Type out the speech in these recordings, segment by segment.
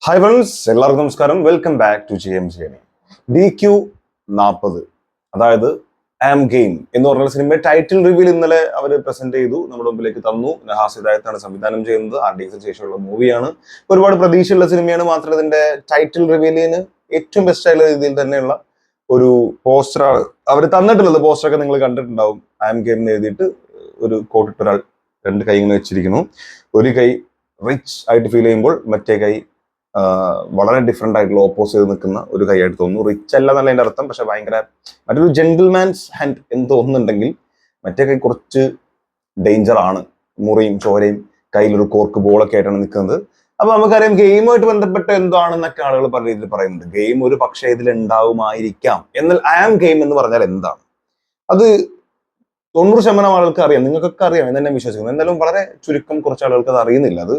Hi friends, എല്ലാവർക്കും നമസ്കാരം. Welcome back to JM DQ40. അതായത് ആം ഗെയിം എന്ന് പറഞ്ഞ സിനിമ ടൈറ്റിൽ റിവ്യൂൽ ഇന്നലെ അവർ പ്രസന്റ് ചെയ്തു, നമ്മുടെ മുമ്പിലേക്ക് തന്നു. നഹാസ് ഹിദായത്താണ് സംവിധാനം ചെയ്യുന്നത്. RDX ശേഷമുള്ള മൂവിയാണ്. ഒരുപാട് പ്രതീക്ഷയുള്ള സിനിമയാണ്. മാത്രമല്ല ഇതിന്റെ ടൈറ്റിൽ റിവ്യൂലിന് ഏറ്റവും ബെസ്റ്റ് ആയിട്ടുള്ള രീതിയിൽ തന്നെയുള്ള ഒരു പോസ്റ്ററാണ് അവർ തന്നിട്ടുള്ളത്. പോസ്റ്ററൊക്കെ നിങ്ങൾ കണ്ടിട്ടുണ്ടാവും. ആം ഗെയിം എന്ന് എഴുതിയിട്ട് ഒരു കോട്ടിട്ട് ഒരാൾ രണ്ട് കൈ ഇങ്ങനെ വെച്ചിരിക്കുന്നു. ഒരു കൈ റിച്ച് ആയിട്ട് ഫീൽ ചെയ്യുമ്പോൾ മറ്റേ കൈ വളരെ ഡിഫറെന്റ് ആയിട്ടുള്ള ഓപ്പോസ് ചെയ്ത് നിൽക്കുന്ന ഒരു കൈയായിട്ട് തോന്നുന്നു. റിച്ച് അല്ല എന്നല്ല അതിന്റെ അർത്ഥം, പക്ഷെ ഭയങ്കര മറ്റൊരു ജെന്റിൽമാൻസ് ഹാൻഡ് എന്ന് തോന്നുന്നുണ്ടെങ്കിൽ മറ്റേ കൈ കുറച്ച് ഡേഞ്ചർ ആണ്. മുറിയും ചോരയും കയ്യിലൊരു കോർക്ക് ബോളൊക്കെ ആയിട്ടാണ് നിൽക്കുന്നത്. അപ്പൊ നമുക്കറിയാം ഗെയിമുമായിട്ട് ബന്ധപ്പെട്ട് എന്താണെന്നൊക്കെ ആളുകൾ പല രീതിയിൽ പറയുന്നുണ്ട്. ഗെയിം ഒരു പക്ഷേ ഇതിൽ ഉണ്ടാവുമായിരിക്കാം. എന്നാൽ ആം ഗെയിം എന്ന് പറഞ്ഞാൽ എന്താണ്? അത് 90% ആളുകൾക്ക് അറിയാം, നിങ്ങൾക്കൊക്കെ അറിയാം എന്ന് തന്നെ വിശ്വസിക്കുന്നു. എന്നാലും വളരെ ചുരുക്കം കുറച്ച് ആളുകൾക്ക് അത് അറിയുന്നില്ല. അത്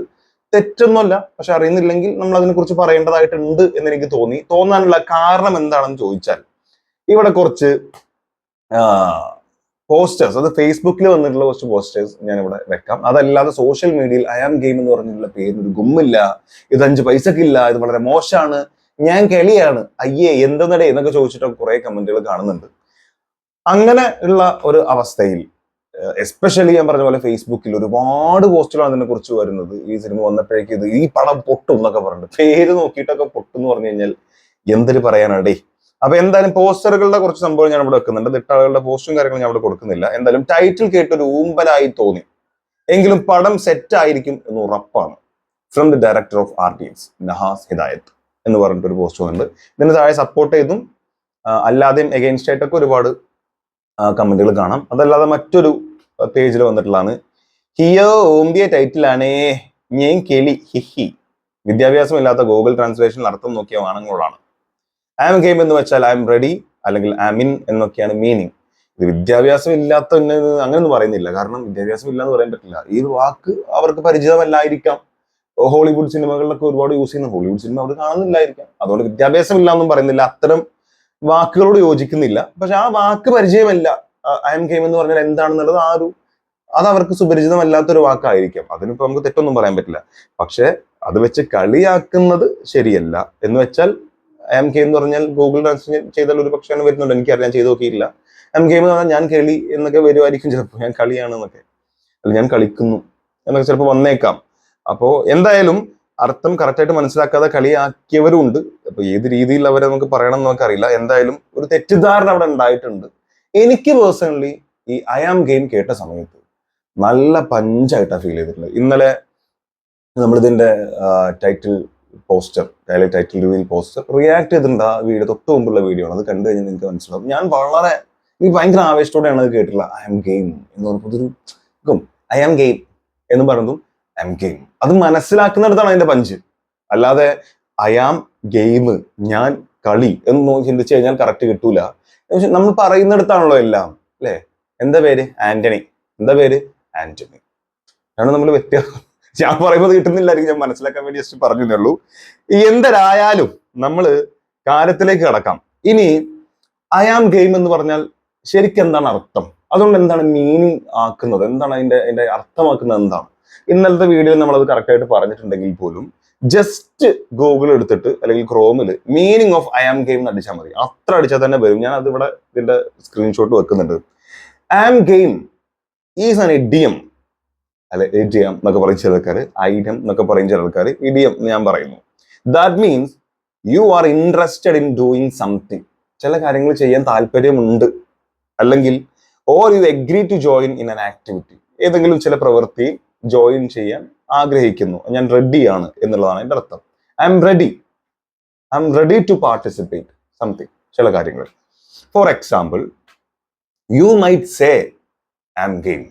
തെറ്റൊന്നുമല്ല, പക്ഷെ അറിയുന്നില്ലെങ്കിൽ നമ്മൾ അതിനെ കുറിച്ച് പറയേണ്ടതായിട്ടുണ്ട് എന്ന് എനിക്ക് തോന്നാനുള്ള കാരണം എന്താണെന്ന് ചോദിച്ചാൽ, ഇവിടെ കുറച്ച് പോസ്റ്റേഴ്സ്, അത് ഫേസ്ബുക്കിൽ വന്നിട്ടുള്ള കുറച്ച് പോസ്റ്റേഴ്സ് ഞാൻ ഇവിടെ വെക്കാം. അതല്ലാതെ സോഷ്യൽ മീഡിയയിൽ ഐ ആം ഗെയിം എന്ന് പറഞ്ഞിട്ടുള്ള പേരിനൊരു ഗുമ്മില്ല, ഇത് 5 പൈസക്കില്ല, ഇത് വളരെ മോശമാണ്, ഞാൻ കെളിയാണ്, അയ്യേ എന്തെന്നടേ എന്നൊക്കെ ചോദിച്ചിട്ടൊക്കെ കുറെ കമന്റുകൾ കാണുന്നുണ്ട്. അങ്ങനെ ഉള്ള ഒരു അവസ്ഥയിൽ എസ്പെഷ്യലി ഞാൻ പറഞ്ഞ പോലെ ഫേസ്ബുക്കിൽ ഒരുപാട് പോസ്റ്റുകളാണ് ഇതിനെ കുറിച്ച് വരുന്നത്. ഈ സിനിമ വന്നപ്പോഴേക്ക് ഇത് ഈ പടം പൊട്ടും എന്നൊക്കെ പറഞ്ഞിട്ട് പേര് നോക്കിയിട്ടൊക്കെ പൊട്ടും എന്ന് പറഞ്ഞു കഴിഞ്ഞാൽ എന്തൊരു പറയാനാടേ. അപ്പൊ എന്തായാലും പോസ്റ്ററുകളുടെ കുറച്ച് സംഭവം ഞാൻ ഇവിടെ വെക്കുന്നുണ്ട്. ദിട്ടാളുകളുടെ പോസ്റ്റും കാര്യങ്ങളും ഞാൻ ഇവിടെ കൊടുക്കുന്നില്ല. എന്തായാലും ടൈറ്റിൽ കേട്ടൊരു ഊമ്പലായി തോന്നി, എങ്കിലും പടം സെറ്റ് ആയിരിക്കും എന്ന് ഉറപ്പാണ്. From the director of RDX Nahas ഹിദായത്ത് എന്ന് പറഞ്ഞിട്ടൊരു പോസ്റ്റ് വന്നിട്ടുണ്ട്. ഇതിന് താഴെ സപ്പോർട്ട് ചെയ്തും അല്ലാതെയും എഗെയിൻസ്റ്റ് ആയിട്ടൊക്കെ ഒരുപാട് കമന്റുകൾ കാണാം. അതല്ലാതെ മറ്റൊരു പേജിൽ വന്നിട്ടുള്ളതാണ്, ഹിയോ ഓമ്പിയ ടൈറ്റിലാണേ ഞാൻ കെളി ഹിഹി. വിദ്യാഭ്യാസം ഇല്ലാത്ത ഗൂഗിൾ ട്രാൻസ്ലേഷനിൽ അർത്ഥം നോക്കിയ വാണങ്ങളോടാണ്. ആം ഗെയിം എന്ന് വെച്ചാൽ ഐ എം റെഡി അല്ലെങ്കിൽ ആം ഇൻ എന്നൊക്കെയാണ് മീനിങ്. ഇത് വിദ്യാഭ്യാസം ഇല്ലാത്ത അങ്ങനെയൊന്നും പറയുന്നില്ല, കാരണം വിദ്യാഭ്യാസം ഇല്ല എന്ന് പറയാൻ പറ്റില്ല. ഈ വാക്ക് അവർക്ക് പരിചിതമല്ലായിരിക്കാം. ഹോളിവുഡ് സിനിമകളിലൊക്കെ ഒരുപാട് യൂസ് ചെയ്യുന്ന ഹോളിവുഡ് സിനിമ അവർ കാണുന്നില്ലായിരിക്കാം. അതുകൊണ്ട് വിദ്യാഭ്യാസം ഇല്ല എന്നും പറയുന്നില്ല, അത്തരം വാക്കുകളോട് യോജിക്കുന്നില്ല. പക്ഷെ ആ വാക്ക് പരിചയമല്ല. ഐ എം ഗെയിം എന്ന് പറഞ്ഞാൽ എന്താണെന്നുള്ളത് അത് അവർക്ക് സുപരിചിതമല്ലാത്തൊരു വാക്കായിരിക്കാം. അതിനിപ്പോ നമുക്ക് തെറ്റൊന്നും പറയാൻ പറ്റില്ല. പക്ഷെ അത് വെച്ച് കളിയാക്കുന്നത് ശരിയല്ല. എന്ന് വെച്ചാൽ ഐ എം ഗെയിം എന്ന് പറഞ്ഞാൽ ഗൂഗിൾ ട്രാൻസ്ലേറ്റ് ചെയ്താൽ ഒരു പക്ഷേ വരുന്നുണ്ട്, എനിക്കറിയാൻ ചെയ്ത് നോക്കിയില്ല. ഐ എം ഗെയിം എന്ന് പറഞ്ഞാൽ ഞാൻ കളി എന്നൊക്കെ വരുമായിരിക്കും ചിലപ്പോൾ, ഞാൻ കളിയാണ് എന്നൊക്കെ, അല്ല ഞാൻ കളിക്കുന്നു എന്നൊക്കെ ചിലപ്പോൾ വന്നേക്കാം. അപ്പോ എന്തായാലും അർത്ഥം കറക്റ്റായിട്ട് മനസ്സിലാക്കാതെ കളിയാക്കിയവരും ഉണ്ട്. അപ്പൊ ഏത് രീതിയിൽ അവരെ നമുക്ക് പറയണം എന്ന് നമുക്കറിയില്ല. എന്തായാലും ഒരു തെറ്റിദ്ധാരണ അവിടെ ഉണ്ടായിട്ടുണ്ട്. എനിക്ക് പേഴ്സണലി ഈ ഐ ആം ഗെയിം കേട്ട സമയത്ത് നല്ല പഞ്ചായിട്ടാണ് ഫീൽ ചെയ്തിട്ടുള്ളത്. ഇന്നലെ നമ്മളിതിന്റെ title poster, title reveal poster react ചെയ്തിട്ടുണ്ട്. ആ വീഡിയോ തൊട്ട് മുമ്പുള്ള വീഡിയോ ആണ്. അത് കണ്ടു കഴിഞ്ഞാൽ നിങ്ങൾക്ക് മനസ്സിലാവും. എനിക്ക് ഭയങ്കര ആവേശത്തോടെയാണ് അത് കേട്ടിട്ടുള്ളത്. ഐ ആം ഗെയിം എന്ന് പറഞ്ഞപ്പോൾ ഐ ആം ഗെയിം എന്ന് പറയുന്നതും ഐ ആം ഗെയിം, അത് മനസ്സിലാക്കുന്നിടത്താണ് അതിന്റെ പഞ്ച്. അല്ലാതെ ഐ ആം ഗെയിം, ഞാൻ കളി എന്ന് ചിന്തിച്ചു കഴിഞ്ഞാൽ കറക്റ്റ് കിട്ടൂല. നമ്മൾ പറയുന്നിടത്താണല്ലോ എല്ലാം, അല്ലെ? എന്താ പേര്? ആന്റണി. എന്താ പേര്? ആന്റണി. ആണ് നമ്മൾ വ്യത്യാസം. ഞാൻ പറയുമ്പോൾ കിട്ടുന്നില്ലായിരിക്കും, ഞാൻ മനസ്സിലാക്കാൻ വേണ്ടി ജസ്റ്റ് പറഞ്ഞേ ഉള്ളൂ. എന്തരായാലും നമ്മള് കാര്യത്തിലേക്ക് കടക്കാം. ഇനി ഐ ആം ഗെയിം എന്ന് പറഞ്ഞാൽ ശരിക്കും എന്താണ് അർത്ഥം? അതുകൊണ്ട് എന്താണ് മീനിങ് ആക്കുന്നത്? എന്താണ് അതിന്റെ അർത്ഥമാക്കുന്നത്? എന്താണ്? ഇന്നലത്തെ വീഡിയോയിൽ നമ്മളത് കറക്റ്റായിട്ട് പറഞ്ഞിട്ടുണ്ടെങ്കിൽ പോലും ജസ്റ്റ് ഗൂഗിൾ എടുത്തിട്ട് അല്ലെങ്കിൽ ക്രോമിൽ meaning of I am game എന്ന് അടിച്ചാൽ മതി. അത്ര അടിച്ചാൽ തന്നെ വരും. ഞാൻ അതിവിടെ ഇതിന്റെ സ്ക്രീൻഷോട്ട് വെക്കുന്നുണ്ട്. Am game is an idiom, അല്ലെ ഇഡിയം എന്നൊക്കെ പറയും ചില ആൾക്കാർ, ഐഡിയം എന്നൊക്കെ പറയും ചില ആൾക്കാർ, ഇഡിയം ഞാൻ പറയുന്നു. That means you are interested in doing something. ചില കാര്യങ്ങൾ ചെയ്യാൻ താല്പര്യമുണ്ട്, അല്ലെങ്കിൽ or you agree to join in an activity. ഏതെങ്കിലും ചില പ്രവൃത്തി ജോയിൻ ചെയ്യാൻ ആഗ്രഹിക്കുന്നു, ഞാൻ റെഡിയാണ് എന്നുള്ളതാണ് എൻ്റെ അർത്ഥം. I am ready to participate something, ചില കാര്യങ്ങൾ. For example, you might say I M game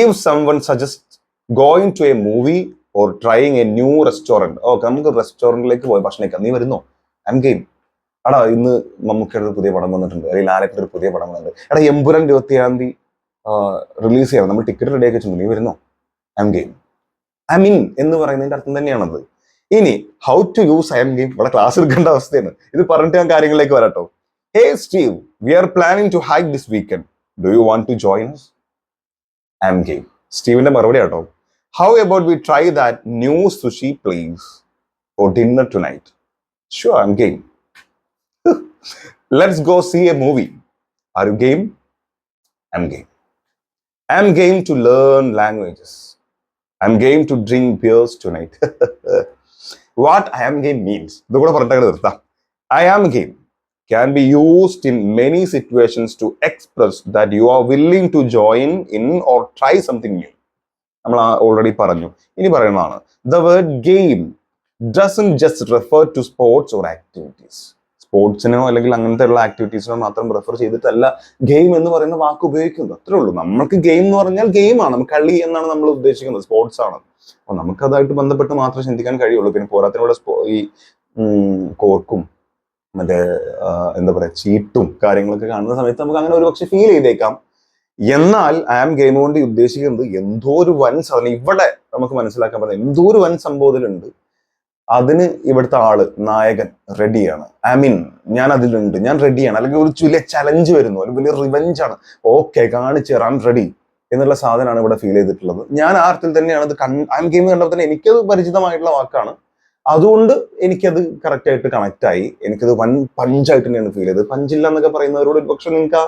if someone suggests going to a movie or trying a new restaurant. Okay, നമുക്ക് റെസ്റ്റോറൻറ്റിലേക്ക് പോയി ഭക്ഷണം കഴിക്കാം, നീ വരുന്നോ? I M game. എടാ ഇന്ന് മമ്മൂക്കയുടെ ഒരു പുതിയ പടം വന്നിട്ടുണ്ട്, അല്ലെങ്കിൽ ലാലേട്ടൻ്റെ ഒരു പുതിയ പടം വന്നിട്ടുണ്ട്, എടാ എമ്പുരാൻ 27 റിലീസ് ചെയ്യണം, നമ്മൾ ടിക്കറ്റ് റെഡി ആക്കി വെച്ചിട്ടുണ്ട്, നീ വരുന്നോ? I M game. I mean എന്ന് പറയുന്നതിന്റെ അർത്ഥം തന്നെയാണത്. ഇനി how to use I M game ഇവിടെ ക്ലാസ് എടുക്കേണ്ട അവസ്ഥയാണ്. ഇത് പറഞ്ഞിട്ട് ഞാൻ കാര്യങ്ങളിലേക്ക് വരാട്ടോ. Hey Steve, we are planning to hike this weekend, do you want to join us? I M game. സ്റ്റീവിന്റെ മറുപടി ആട്ടോ, how about we try that new sushi place? for dinner tonight? Sure, I'm game. Let's go see a movie. Are you game? I'm game. I'm game to learn languages. I'm game to drink beers tonight. What I am game means. I am game can be used in many situations to express that you are willing to join in or try something new. നമ്മൾ already പറഞ്ഞു. ഇനി പറയുന്നതാണ്, the word game doesn't just refer to sports or activities. സ്പോർട്സിനോ അല്ലെങ്കിൽ അങ്ങനത്തെ ഉള്ള ആക്ടിവിറ്റീസിനോ മാത്രം refer ചെയ്തിട്ടല്ല game എന്ന് പറയുന്ന വാക്ക് ഉപയോഗിക്കുന്നത്. അത്രേ ഉള്ളൂ. നമുക്ക് ഗെയിം എന്ന് പറഞ്ഞാൽ ഗെയിമാണ്, നമുക്ക് കളി എന്നാണ് നമ്മൾ ഉദ്ദേശിക്കുന്നത്, സ്പോർട്സ് ആണ്. അപ്പൊ നമുക്കതായിട്ട് ബന്ധപ്പെട്ട് മാത്രമേ ചിന്തിക്കാൻ കഴിയുള്ളൂ. പിന്നെ പോരാത്തിനൂടെ ഈ കോർക്കും മറ്റേ എന്താ പറയാ ചീട്ടും കാര്യങ്ങളൊക്കെ കാണുന്ന സമയത്ത് നമുക്ക് അങ്ങനെ ഒരു പക്ഷെ ഫീൽ ചെയ്തേക്കാം. എന്നാൽ ഐ ആം ഗെയിം കൊണ്ട് ഉദ്ദേശിക്കുന്നത് എന്തോ ഒരു വൻ സാധനം ഇവിടെ നമുക്ക് മനസ്സിലാക്കാൻ പറ്റുന്ന എന്തോ ഒരു വൻ സംഭവത്തിലുണ്ട്. അതിന് ഇവിടുത്തെ ആള് നായകൻ റെഡിയാണ്. ഐ മീൻ ഞാൻ അതിലുണ്ട്, ഞാൻ റെഡിയാണ്. അല്ലെങ്കിൽ ഒരു വലിയ ചലഞ്ച് വരുന്നു, ഒരു വലിയ റിവെഞ്ച് ആണ്. ഓക്കെ, കാണിച്ചു തരാം, റെഡി എന്നുള്ള സാധനമാണ് ഇവിടെ ഫീൽ ചെയ്തിട്ടുള്ളത്. ഞാൻ ആ അർത്ഥത്തിൽ തന്നെയാണ് ഇത് ഐ എം ഗെയിം കണ്ടപ്പോൾ തന്നെ എനിക്കത് പരിചിതമായിട്ടുള്ള വാക്കാണ്. അതുകൊണ്ട് എനിക്കത് കറക്റ്റ് ആയിട്ട് കണക്ട് ആയി. എനിക്കത് വൻ പഞ്ചായിട്ട് തന്നെയാണ് ഫീൽ ചെയ്തത്. പഞ്ചില്ല എന്നൊക്കെ പറയുന്നവരോട് ഒരു പക്ഷെ നിങ്ങൾക്ക് ആ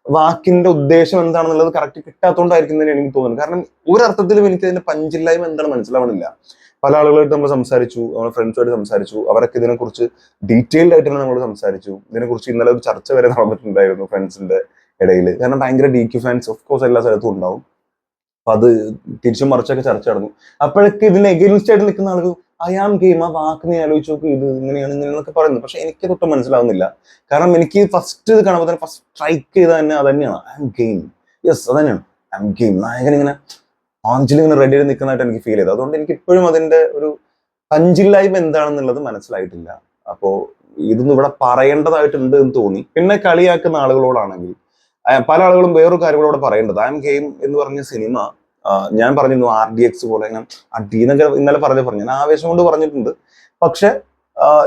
വാക്കിന്റെ ഉദ്ദേശം എന്താണെന്നുള്ളത് കറക്റ്റ് കിട്ടാത്തതുകൊണ്ടായിരിക്കും തന്നെ എനിക്ക് തോന്നുന്നത്. കാരണം ഒരർത്ഥത്തിലും എനിക്ക് അതിന്റെ പഞ്ചില്ലായ്മ എന്താണ് മനസ്സിലാവണില്ല. പല ആളുകളായിട്ട് നമ്മൾ സംസാരിച്ചു, നമ്മുടെ ഫ്രണ്ട്സുമായിട്ട് സംസാരിച്ചു, അവരൊക്കെ ഇതിനെക്കുറിച്ച് ഡീറ്റെയിൽഡ് ആയിട്ട് തന്നെ നമ്മൾ സംസാരിച്ചു. ഇതിനെക്കുറിച്ച് ഇന്നലെ ഒരു ചർച്ച വരെ നടന്നിട്ടുണ്ടായിരുന്നു ഫ്രണ്ട്സിന്റെ ഇടയിൽ. കാരണം ഭയങ്കര DQ ഫാൻസ് ഓഫ് കോഴ്സ് എല്ലാ സ്ഥലത്തും ഉണ്ടാവും. അപ്പൊ അത് തിരിച്ചും മറിച്ചൊക്കെ ചർച്ച നടന്നു. അപ്പോഴൊക്കെ ഇതിന് എഗെയിൻസ്റ്റ് ആയിട്ട് നിൽക്കുന്ന ആളുകൾ ഐ ആം ഗെയിം, ആ വാക്ക് നീ ആലോചിച്ച് നോക്ക്, ഇത് ഇങ്ങനെയാണ് ഇങ്ങനെയൊക്കെ പറയുന്നത്. പക്ഷെ എനിക്ക് തൊട്ടും മനസ്സിലാവുന്നില്ല. കാരണം എനിക്ക് ഫസ്റ്റ് ഇത് കാണുമ്പോൾ തന്നെ ഫസ്റ്റ് സ്ട്രൈക്ക് ചെയ്ത തന്നെ അത് തന്നെയാണ്, ഐ ആം ഗെയിം. യെസ്, അത് തന്നെയാണ് ഐ ആം ഗെയിം. നായകൻ ഇങ്ങനെ ആഞ്ചിലിങ്ങനെ റെഡി ആയിട്ട് നിൽക്കുന്നതായിട്ട് എനിക്ക് ഫീൽ ചെയ്തു. അതുകൊണ്ട് എനിക്ക് ഇപ്പോഴും അതിന്റെ ഒരു പഞ്ചില്ലായ്മ എന്താണെന്നുള്ളത് മനസ്സിലായിട്ടില്ല. അപ്പോ ഇതൊന്നും ഇവിടെ പറയേണ്ടതായിട്ടുണ്ട് എന്ന് തോന്നി. പിന്നെ കളിയാക്കുന്ന ആളുകളോടാണെങ്കിൽ പല ആളുകളും വേറൊരു കാര്യം കൂടെ പറയേണ്ടത്, ഐ എം ഗെയിം എന്ന് പറഞ്ഞ സിനിമ ഞാൻ പറഞ്ഞിരുന്നു RDX പോലെ ഞാൻ അടി എന്നൊക്കെ ഇന്നലെ പറഞ്ഞു, ഞാൻ ആവേശം കൊണ്ട് പറഞ്ഞിട്ടുണ്ട്. പക്ഷെ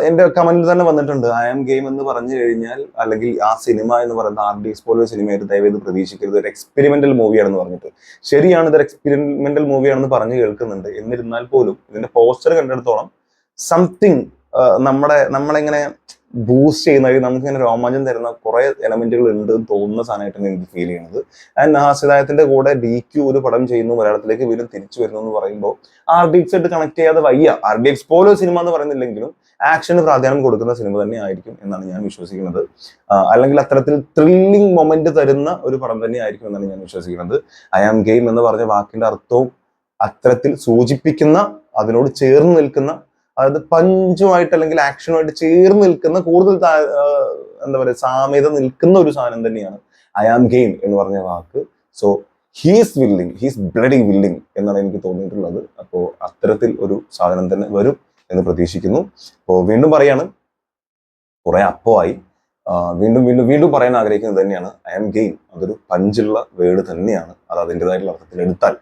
എന്റെ കമന്റിൽ തന്നെ വന്നിട്ടുണ്ട്, ഐ ആം ഗെയിം എന്ന് പറഞ്ഞു കഴിഞ്ഞാൽ അല്ലെങ്കിൽ ആ സിനിമ എന്ന് പറയുന്നത് RDX പോലെ സിനിമയായിട്ട് ദയവേത് പ്രതീക്ഷിക്കരുത്, ഒരു എക്സ്പെരിമെന്റൽ മൂവിയാണെന്ന് പറഞ്ഞിട്ട്. ശരിയാണ്, ഇതൊരു എക്സ്പെരിമെന്റൽ മൂവിയാണെന്ന് പറഞ്ഞു കേൾക്കുന്നുണ്ട്. എന്നിരുന്നാൽ പോലും ഇതിന്റെ പോസ്റ്റർ കണ്ടെടുത്തോളം സംതിങ് നമ്മളെങ്ങനെ ബൂസ്റ്റ് ചെയ്യുന്ന, നമുക്ക് ഇങ്ങനെ രോമാഞ്ചം തരുന്ന കുറെ എലമെന്റുകൾ ഉണ്ട് എന്ന് തോന്നുന്ന സാധനമായിട്ടാണ് എനിക്ക് ഫീൽ ചെയ്യുന്നത്. ആൻഡ് ഹാസ്യദായത്തിന്റെ കൂടെ DQ ഒരു പടം ചെയ്യുന്നു, മലയാളത്തിലേക്ക് വീണ്ടും തിരിച്ചു വരുന്നു എന്ന് പറയുമ്പോൾ RDX ആയിട്ട് കണക്ട് ചെയ്യാതെ വയ്യ. RDX പോലെ സിനിമ എന്ന് പറയുന്നില്ലെങ്കിലും ആക്ഷന് പ്രാധാന്യം കൊടുക്കുന്ന സിനിമ തന്നെ ആയിരിക്കും എന്നാണ് ഞാൻ വിശ്വസിക്കുന്നത്. അല്ലെങ്കിൽ അത്തരത്തിൽ ത്രില്ലിംഗ് മൊമെന്റ് തരുന്ന ഒരു പടം തന്നെ ആയിരിക്കും എന്നാണ് ഞാൻ വിശ്വസിക്കുന്നത്. ഐ ആം ഗെയിം എന്ന് പറഞ്ഞ വാക്കിന്റെ അർത്ഥവും അത്തരത്തിൽ സൂചിപ്പിക്കുന്ന, അതിനോട് ചേർന്ന് നിൽക്കുന്ന, അതായത് പഞ്ചുമായിട്ട് അല്ലെങ്കിൽ ആക്ഷനുമായിട്ട് ചേർന്ന് നിൽക്കുന്ന, കൂടുതൽ എന്താ പറയുക സാമ്യത നിൽക്കുന്ന ഒരു സാധനം തന്നെയാണ് ഐ ആം ഗെയിം എന്ന് പറഞ്ഞ വാക്ക്. So he's willing, he's bloody willing എന്നാണ് എനിക്ക് തോന്നിയിട്ടുള്ളത്. അപ്പോൾ അത്തരത്തിൽ ഒരു സാധനം തന്നെ വരും എന്ന് പ്രതീക്ഷിക്കുന്നു. അപ്പോൾ വീണ്ടും പറയാണ്, കുറെ അപ്പമായി വീണ്ടും വീണ്ടും വീണ്ടും പറയാൻ ആഗ്രഹിക്കുന്നത് തന്നെയാണ് ഐ ആം ഗെയിം. അതൊരു പഞ്ചുള്ള വേർഡ് തന്നെയാണ്. അത് അതിൻ്റെതായിട്ടുള്ള അർത്ഥത്തിൽ എടുത്താൽ